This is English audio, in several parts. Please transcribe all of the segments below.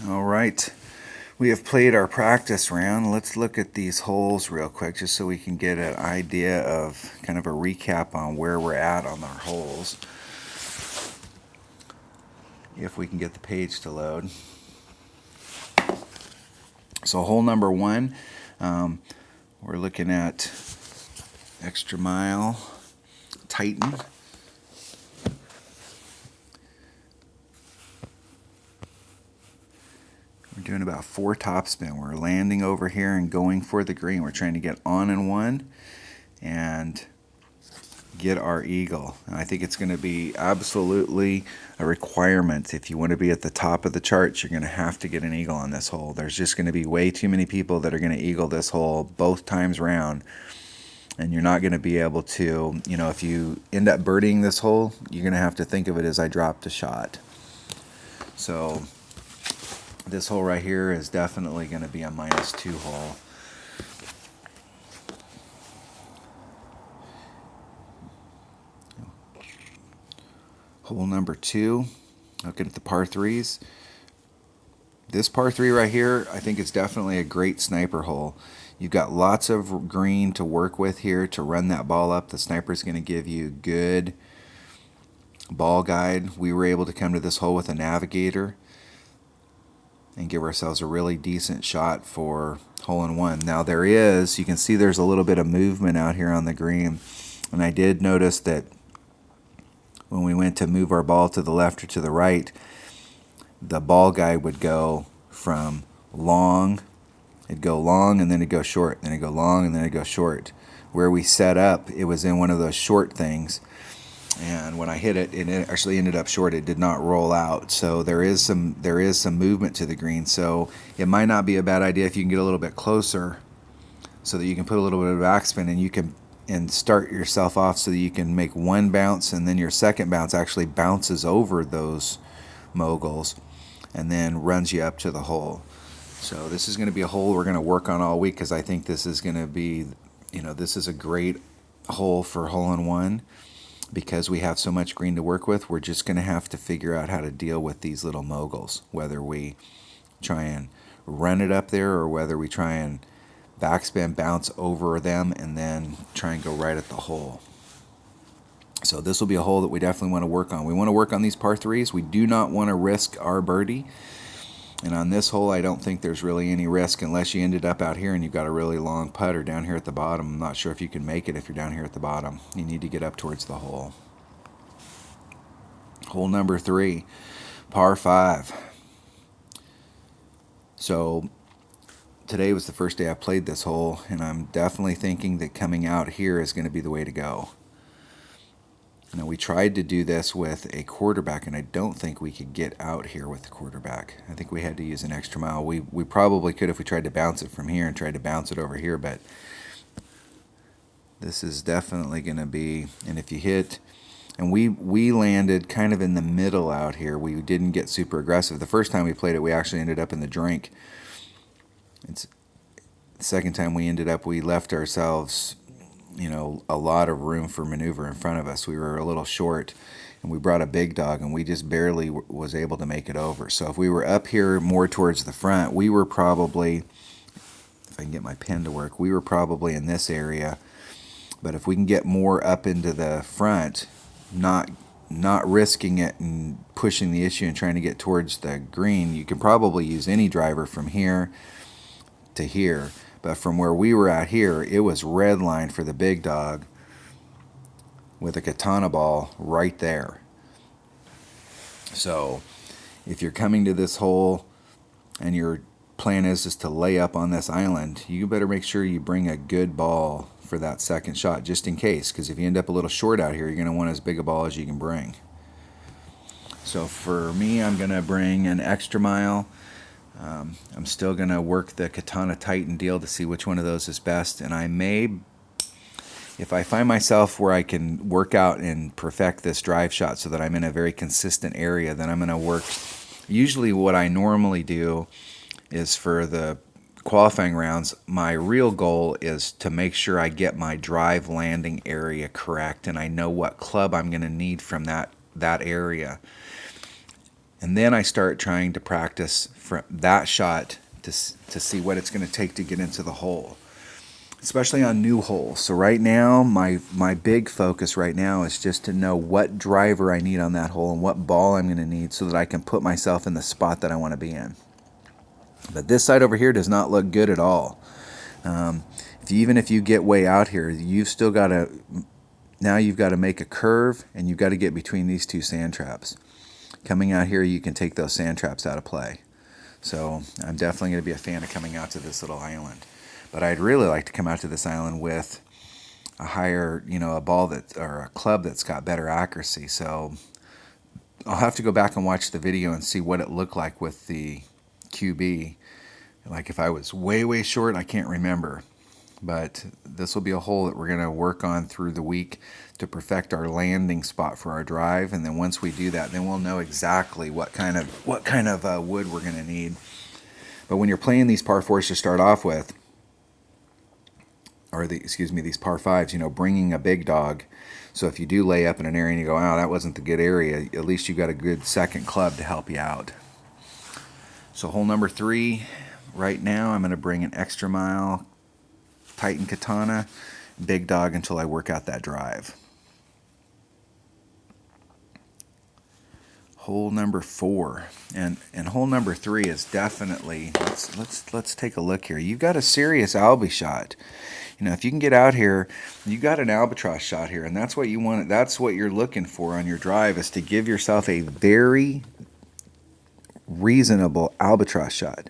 All right, we have played our practice round. Let's look at these holes real quick just so we can get an idea of kind of a recap on where we're at on our holes. If we can get the page to load. So hole number one, we're looking at Extra Mile Titan. We're doing about 4 topspin. We're landing over here and going for the green. We're trying to get on in one and get our eagle. And I think it's going to be absolutely a requirement. If you want to be at the top of the charts, you're going to have to get an eagle on this hole. There's just going to be way too many people that are going to eagle this hole both times round. And you're not going to be able to, if you end up birdieing this hole, you're going to have to think of it as I dropped a shot. So this hole right here is definitely going to be a -2 hole. Hole number 2, looking at the par 3s. This par 3 right here, I think it's definitely a great sniper hole. You've got lots of green to work with here to run that ball up. The sniper's going to give you good ball guide. We were able to come to this hole with a navigator and give ourselves a really decent shot for hole in one. Now you can see there's a little bit of movement out here on the green. And I did notice that when we went to move our ball to the left or to the right, the ball guide would go from long, it'd go long and then it'd go short, then it'd go long and then it'd go short. Where we set up, it was in one of those short things. And when I hit it, it actually ended up short. It did not roll out. So there is some movement to the green. So it might not be a bad idea if you can get a little bit closer so that you can put a little bit of backspin and you can start yourself off so that you can make one bounce and then your second bounce actually bounces over those moguls and then runs you up to the hole. So this is going to be a hole we're going to work on all week because I think this is going to be, this is a great hole for hole in one. Because we have so much green to work with, we're just going to have to figure out how to deal with these little moguls, whether we try and run it up there or whether we try and backspin, bounce over them, and then try and go right at the hole. So this will be a hole that we definitely want to work on. We want to work on these par 3s. We do not want to risk our birdie. And on this hole, I don't think there's really any risk unless you ended up out here and you've got a really long putter down here at the bottom. I'm not sure if you can make it if you're down here at the bottom. You need to get up towards the hole. Hole number 3, par 5. So today was the first day I played this hole, and I'm definitely thinking that coming out here is going to be the way to go. Now, we tried to do this with a quarterback, and I don't think we could get out here with the quarterback. I think we had to use an extra mile. We probably could if we tried to bounce it from here and tried to bounce it over here, but this is definitely going to be, and if you hit, and we landed kind of in the middle out here. We didn't get super aggressive. The first time we played it, we actually ended up in the drink. The second time we left ourselves a lot of room for maneuver in front of us. We were a little short, and we brought a big dog, and we just barely was able to make it over. So if we were up here more towards the front, we were probably, if I can get my pen to work, we were probably in this area. But if we can get more up into the front, not risking it and pushing the issue and trying to get towards the green, you can probably use any driver from here to here. But from where we were at here, it was red line for the big dog with a katana ball right there. So if you're coming to this hole and your plan is just to lay up on this island, you better make sure you bring a good ball for that second shot, just in case. Because if you end up a little short out here, you're going to want as big a ball as you can bring. So for me, I'm going to bring an extra mile. I'm still going to work the Katana Titan deal to see which one of those is best. And I may, if I find myself where I can work out and perfect this drive shot so that I'm in a very consistent area, then I'm going to work. Usually what I normally do is for the qualifying rounds, my real goal is to make sure I get my drive landing area correct and I know what club I'm going to need from that area. And then I start trying to practice from that shot to see what it's going to take to get into the hole, especially on new holes. So right now, my big focus right now is just to know what driver I need on that hole and what ball I'm going to need so that I can put myself in the spot that I want to be in. But this side over here does not look good at all. Even if you get way out here, you've still got to, now you've got to make a curve and you've got to get between these two sand traps. Coming out here, you can take those sand traps out of play. So I'm definitely going to be a fan of coming out to this little island. But I'd really like to come out to this island with a higher, a ball that, or a club that's got better accuracy. So I'll have to go back and watch the video and see what it looked like with the QB. Like if I was way, way short, I can't remember. But this will be a hole that we're going to work on through the week to perfect our landing spot for our drive. And then once we do that, then we'll know exactly what kind of wood we're going to need. But when you're playing these par fours to start off with, or these par fives, bringing a big dog. So if you do lay up in an area and you go, oh, that wasn't the good area, at least you got a good second club to help you out. So hole number 3, right now I'm going to bring an extra mile Titan Katana, big dog until I work out that drive. Hole number 4, and hole number 3 is definitely, let's take a look here. You've got a serious Albie shot. If you can get out here, you got an albatross shot here, and that's what you want. That's what you're looking for on your drive, is to give yourself a very reasonable albatross shot.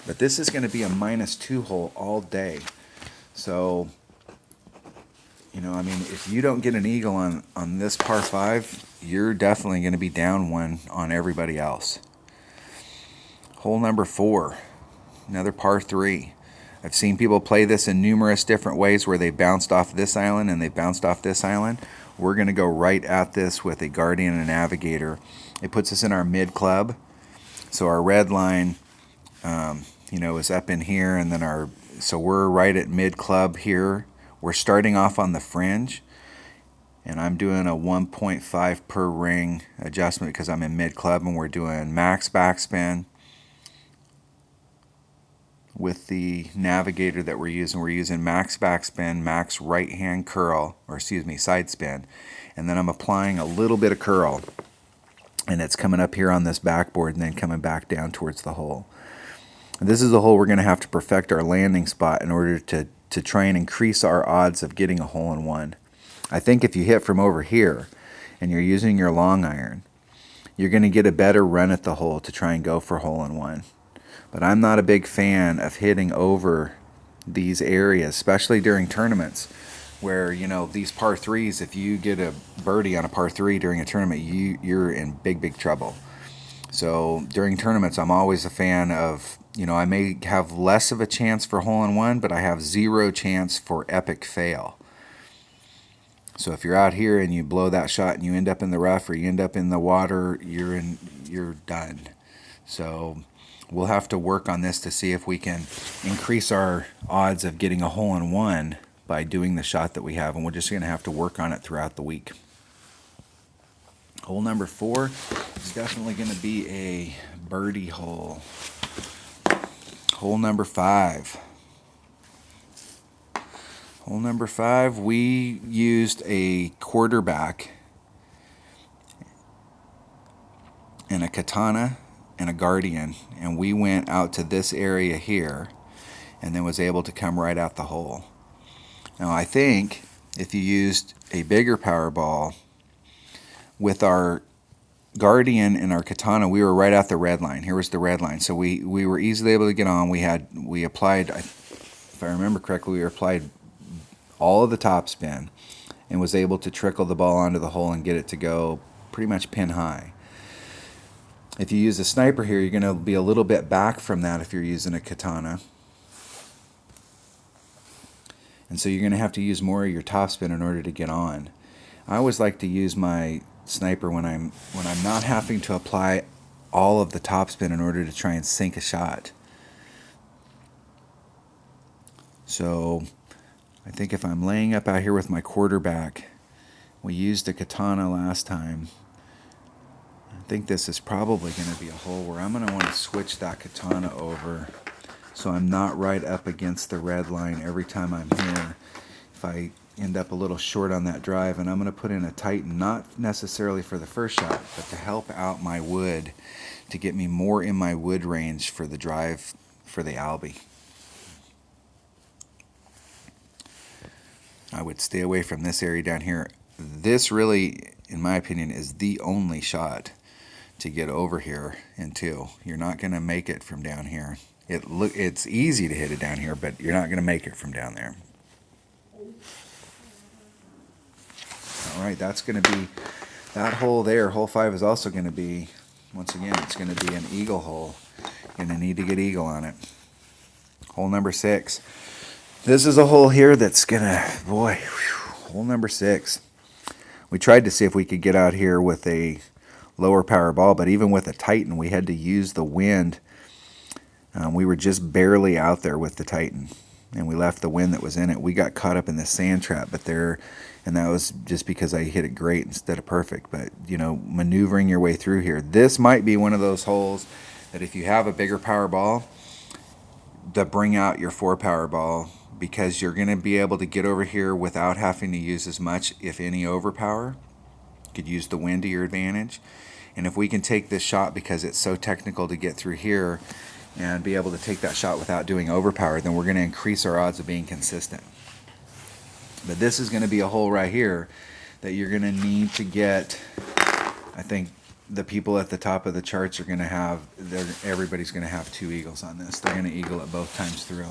But this is going to be a -2 hole all day. So, if you don't get an eagle on this par 5, you're definitely going to be down one on everybody else. Hole number 4, another par 3. I've seen people play this in numerous different ways where they bounced off this island and they bounced off this island. We're going to go right at this with a Guardian and Navigator. It puts us in our mid club. So our red line, is up in here, and then so we're right at mid club here. We're starting off on the fringe, and I'm doing a 1.5 per ring adjustment because I'm in mid club, and we're doing max backspin with the Navigator that we're using. We're using max backspin, max right hand curl, side spin, and then I'm applying a little bit of curl, and it's coming up here on this backboard and then coming back down towards the hole. And this is the hole we're going to have to perfect our landing spot in order to try and increase our odds of getting a hole-in-one. I think if you hit from over here and you're using your long iron, you're going to get a better run at the hole to try and go for hole-in-one. But I'm not a big fan of hitting over these areas, especially during tournaments where, these par 3s, if you get a birdie on a par 3 during a tournament, you're in big, big trouble. So during tournaments, I'm always a fan of, I may have less of a chance for hole-in-one, but I have 0 chance for epic fail. So if you're out here and you blow that shot and you end up in the rough or you end up in the water, you're done. So we'll have to work on this to see if we can increase our odds of getting a hole-in-one by doing the shot that we have, and we're just going to have to work on it throughout the week. Hole number 4 is definitely going to be a birdie hole. Hole number 5. Hole number 5, we used a quarterback and a Katana and a Guardian, and we went out to this area here and then was able to come right out the hole. Now I think if you used a bigger power ball with our Guardian and our Katana, we were right at the red line. Here was the red line. So we were easily able to get on. We applied, if I remember correctly, we applied all of the top spin and was able to trickle the ball onto the hole and get it to go pretty much pin high. If you use a sniper here, you're going to be a little bit back from that if you're using a Katana. And so you're going to have to use more of your top spin in order to get on. I always like to use my sniper when I'm not having to apply all of the topspin in order to try and sink a shot. So I think if I'm laying up out here with my quarterback, we used a Katana last time. I think this is probably going to be a hole where I'm going to want to switch that katana over so I'm not right up against the red line every time I'm here. If I end up a little short on that drive, and I'm going to put in a Titan, not necessarily for the first shot, but to help out my wood, to get me more in my wood range for the drive for the Albie. I would stay away from this area down here. This really, in my opinion, is the only shot to get over here into. You're not going to make it from down here. It's easy to hit it down here, but you're not going to make it from down there. All right, that's going to be that hole there. Hole 5 is also going to be, once again, it's going to be an eagle hole. You're going to need to get eagle on it. Hole number 6. This is a hole here that's going to, boy, whew, hole number 6. We tried to see if we could get out here with a lower power ball, but even with a Titan, we had to use the wind. We were just barely out there with the Titan, and we left the wind that was in it. We got caught up in the sand trap, and that was just because I hit it great instead of perfect. But, you know, maneuvering your way through here, this might be one of those holes that if you have a bigger power ball, to bring out your 4 power ball, because you're going to be able to get over here without having to use as much, if any, overpower. You could use the wind to your advantage. And if we can take this shot, because it's so technical to get through here, and be able to take that shot without doing overpower, then we're going to increase our odds of being consistent. But this is going to be a hole right here that you're going to need to get. I think the people at the top of the charts are going to have, everybody's going to have 2 eagles on this. They're going to eagle it both times through.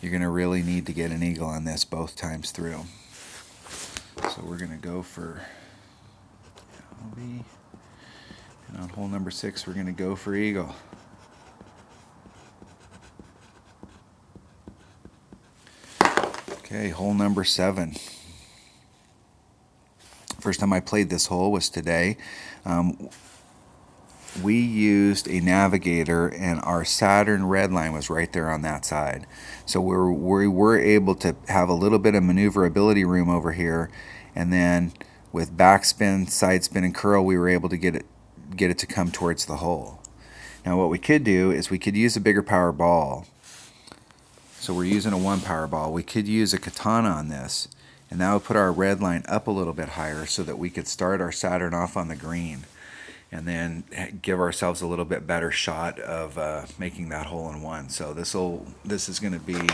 You're going to really need to get an eagle on this both times through. So we're going to go for Albie. And on hole number 6, we're going to go for eagle. Okay, hole number 7. First time I played this hole was today. We used a navigator, and our Saturn red line was right there on that side. So we were able to have a little bit of maneuverability room over here, and then with backspin, side spin, and curl, we were able to get it to come towards the hole. Now what we could do is we could use a bigger power ball. So we're using a 1 power ball. We could use a katana on this, and that would put our red line up a little bit higher so that we could start our Saturn off on the green, and then give ourselves a little bit better shot of making that hole in 1. So this is going to be,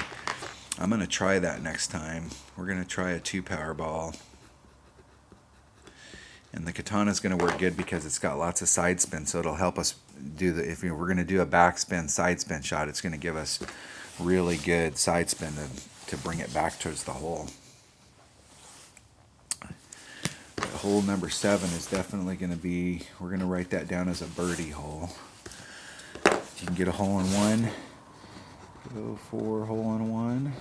I'm going to try that next time. We're going to try a 2 power ball. And the katana is going to work good because it's got lots of side spin, so it'll help us do if we're going to do a backspin, side spin shot, it's going to give us really good side spin to bring it back towards the hole. But hole number 7 is definitely going to be, we're going to write that down as a birdie hole. If you can get a hole in 1, go for hole in 1.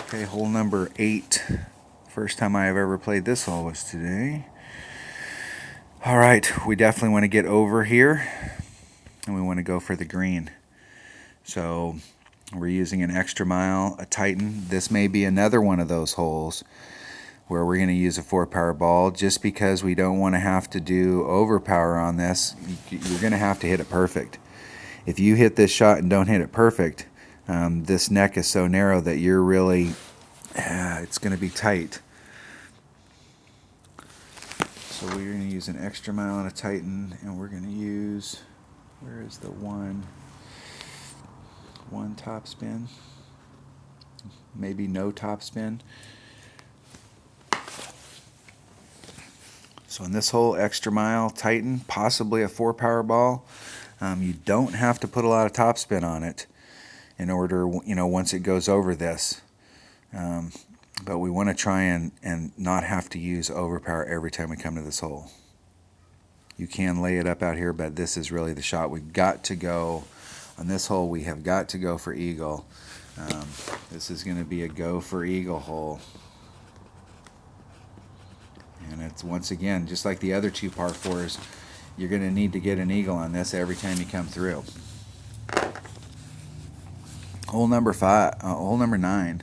Okay, hole number 8. First time I have ever played this hole was today. All right, we definitely want to get over here, and we want to go for the green. So we're using an extra mile, a Titan. This may be another one of those holes where we're going to use a 4 power ball, just because we don't want to have to do overpower on this. You're going to have to hit it perfect. If you hit this shot and don't hit it perfect, this neck is so narrow that you're really, it's going to be tight. So we're going to use an extra mile on a Titan, and we're going to use, where is the 1 top spin? Maybe no top spin. So in this hole, extra mile, Titan, possibly a 4 power ball. You don't have to put a lot of top spin on it in order, once it goes over this. But we want to try and not have to use overpower every time we come to this hole. You can lay it up out here, but this is really the shot. We've got to go, on this hole, we have got to go for eagle. This is going to be a go for eagle hole. And it's, once again, just like the other 2 par 4s, you're going to need to get an eagle on this every time you come through. Hole number 9.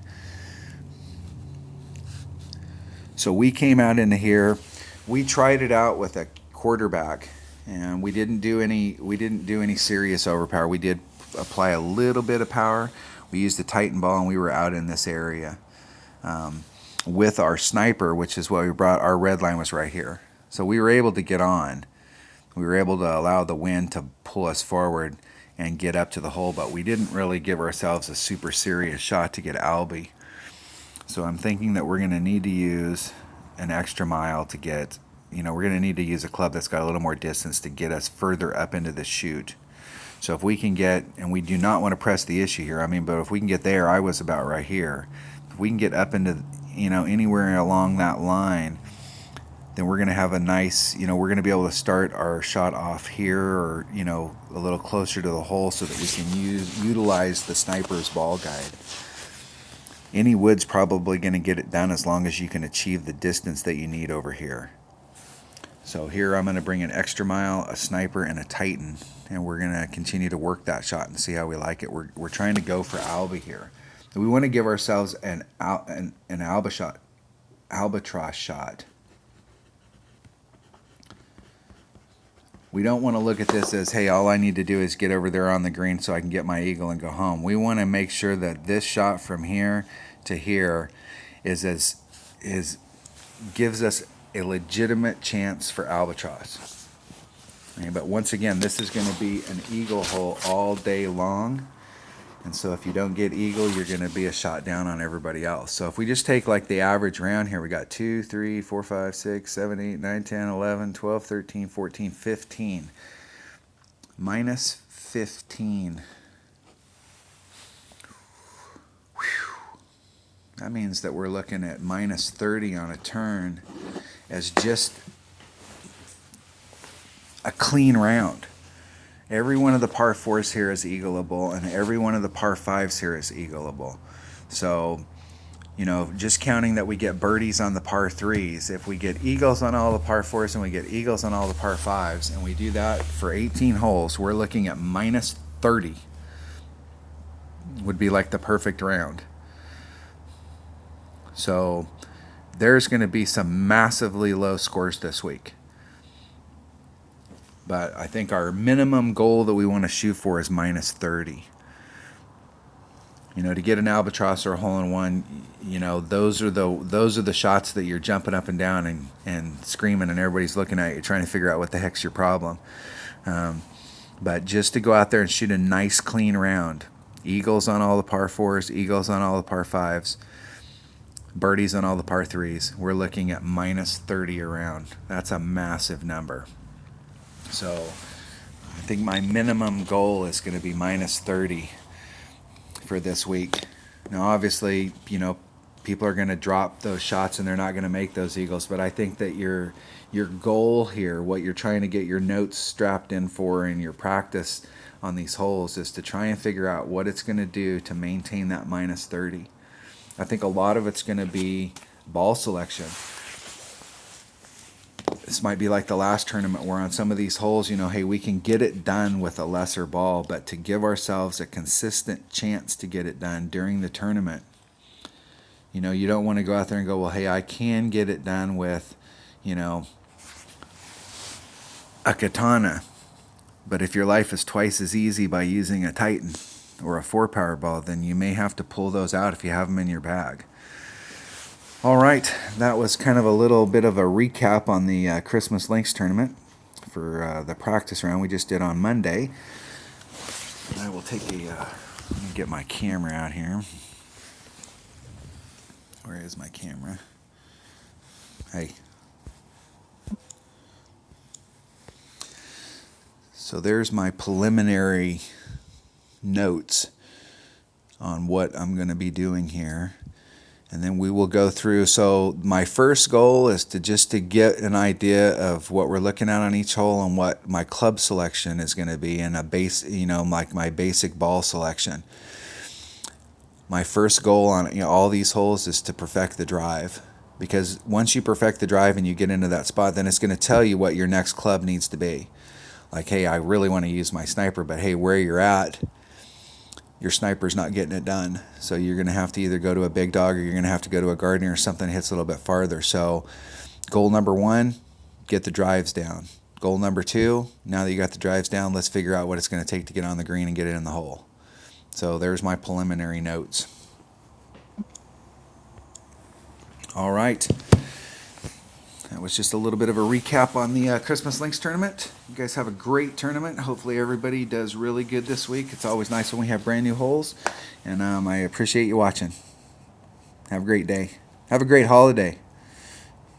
So we came out into here. We tried it out with a quarterback, and we didn't do any serious overpower. We did apply a little bit of power. We used the Titan ball, and we were out in this area with our sniper, which is what we brought. Our red line was right here, so we were able to get on. We were able to allow the wind to pull us forward and get up to the hole, but we didn't really give ourselves a super serious shot to get Albie. So I'm thinking that we're going to need to use an extra mile to get, we're going to need to use a club that's got a little more distance to get us further up into the chute. So if we can get, and we do not want to press the issue here, but if we can get there, I was about right here. If we can get up into, anywhere along that line, then we're going to have a nice, we're going to be able to start our shot off here or, a little closer to the hole so that we can utilize the sniper's ball guide. Any wood's probably going to get it done as long as you can achieve the distance that you need over here. So here I'm going to bring an extra mile, a sniper, and a Titan, and we're going to continue to work that shot and see how we like it. We're trying to go for Albie here. We want to give ourselves an albatross shot. We don't want to look at this as, hey, all I need to do is get over there on the green so I can get my eagle and go home. We want to make sure that this shot from here to here gives us a legitimate chance for albatross. Okay, but once again, this is going to be an eagle hole all day long. And so if you don't get eagle, you're going to be a shot down on everybody else. So if we just take like the average round here, we got 2, 3, 4, 5, 6, 7, 8, 9, 10, 11, 12, 13, 14, 15. Minus 15. Whew. That means that we're looking at minus 30 on a turn as just a clean round. Every one of the par 4s here is eagleable, and every one of the par 5s here is eagleable. So, just counting that we get birdies on the par 3s, if we get eagles on all the par 4s and we get eagles on all the par 5s, and we do that for 18 holes, we're looking at minus 30. Would be like the perfect round. So, there's going to be some massively low scores this week. But I think our minimum goal that we want to shoot for is minus 30. To get an albatross or a hole-in-one, those are the shots that you're jumping up and down and screaming, and everybody's looking at you trying to figure out what the heck's your problem. But just to go out there and shoot a nice clean round, eagles on all the par 4s, eagles on all the par 5s, birdies on all the par 3s, we're looking at minus 30 a round. That's a massive number. So I think my minimum goal is going to be minus 30 for this week. Now, obviously, people are going to drop those shots and they're not going to make those eagles. But I think that your goal here, what you're trying to get your notes strapped in for in your practice on these holes, is to try and figure out what it's going to do to maintain that minus 30. I think a lot of it's going to be ball selection. This might be like the last tournament where on some of these holes, hey, we can get it done with a lesser ball, but to give ourselves a consistent chance to get it done during the tournament, you don't want to go out there and go, well, hey, I can get it done with, a katana, but if your life is twice as easy by using a Titan or a 4-power ball, then you may have to pull those out if you have them in your bag. All right, that was kind of a little bit of a recap on the Christmas Links tournament for the practice round we just did on Monday. I will take let me get my camera out here. Where is my camera? Hey. So there's my preliminary notes on what I'm going to be doing here. And then we will go through. So my first goal is to get an idea of what we're looking at on each hole and what my club selection is going to be, and a base, like my basic ball selection. My first goal on all these holes is to perfect the drive, because once you perfect the drive and you get into that spot, then it's going to tell you what your next club needs to be. Like, hey, I really want to use my sniper, but hey, where you're at, your sniper's not getting it done. So you're going to have to either go to a big dog or you're going to have to go to a Gardner or something that hits a little bit farther. So goal number 1, get the drives down. Goal number 2, now that you got the drives down, let's figure out what it's going to take to get on the green and get it in the hole. So there's my preliminary notes. All right. That was just a little bit of a recap on the Christmas Links tournament. You guys have a great tournament. Hopefully everybody does really good this week. It's always nice when we have brand new holes. And I appreciate you watching. Have a great day. Have a great holiday.